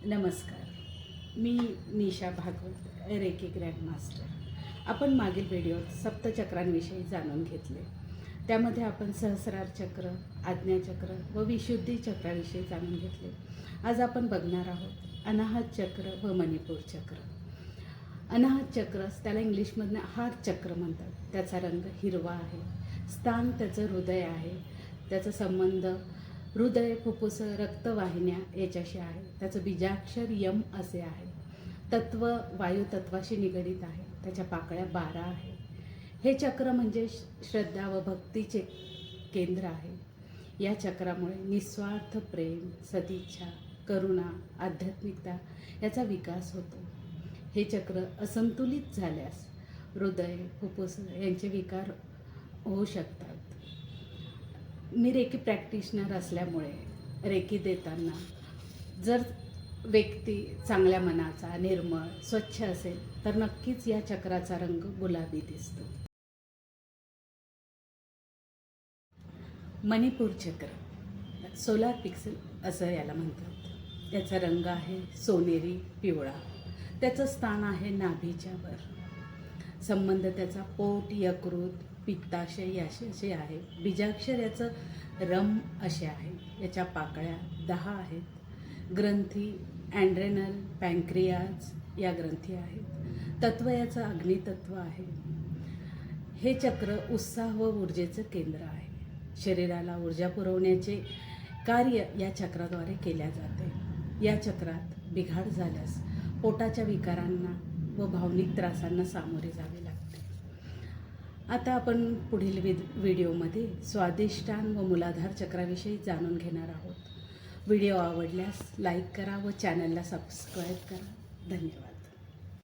नमस्कार. मी निशा Bhagwat, reiki grandmaster. आपण मागील व्हिडिओत सप्तचक्रांविषयी जाणून घेतले. त्यामध्ये आपण सहस्रार चक्र, आज्ञाचक्र व विशुद्धी चक्राविषयी जाणून घेतले. आज आपण बघणार आहोत अनाहत चक्र व मणिपूर चक्र. अनाहत चक्र त्याला इंग्लिशमधनं हार्ट चक्र म्हणतात. त्याचा रंग हिरवा आहे. स्थान त्याचं हृदय आहे. त्याचा संबंध हृदय, फुफ्फुस, रक्तवाहिन्या याच्याशी आहे. त्याचं बीजाक्षर यम असे आहे. तत्व वायुतत्वाशी निगडीत आहे. त्याच्या पाकळ्या 12 आहे. हे चक्र म्हणजे श्रद्धा व भक्तीचे केंद्र आहे. या चक्रामुळे निस्वार्थ प्रेम, सदिच्छा, करुणा, आध्यात्मिकता याचा विकास होतो. हे चक्र असंतुलित झाल्यास हृदय, फुफ्फुस यांचे विकार होऊ शकतात. मी रेकी प्रॅक्टिशनर असल्यामुळे रेकी देताना जर व्यक्ती चांगल्या मनाचा, निर्मळ, स्वच्छ असेल तर नक्कीच या चक्राचा रंग गुलाबी दिसतो. मणिपूर चक्र, सोलार पिक्सल असं याला म्हणतात. त्याचा रंग आहे सोनेरी पिवळा. त्याचं स्थान आहे नाभीच्या वर. संबंध त्याचा पोट, यकृत, पित्ताशय याशी आहे. बीजाक्षर याचं रम असे आहे. याच्या पाकळ्या 10 आहेत. ग्रंथी ॲड्रेनल, पँक्रियाज या ग्रंथी आहेत. तत्व याचं अग्नितत्व आहे. हे चक्र उत्साह व ऊर्जेचं केंद्र आहे. शरीराला ऊर्जा पुरवण्याचे कार्य या चक्राद्वारे केल्या जाते. या चक्रात बिघाड झाल्यास पोटाच्या विकारांना व भावनिक त्रासांना सामोरे जावे लागते. आता आपण पुढील व्हिडिओमध्ये स्वादिष्टान व मूलाधार चक्राविषयी जाणून घेणार आहोत. व्हिडिओ आवडल्यास लाईक करा व चॅनलला सबस्क्राईब करा. धन्यवाद.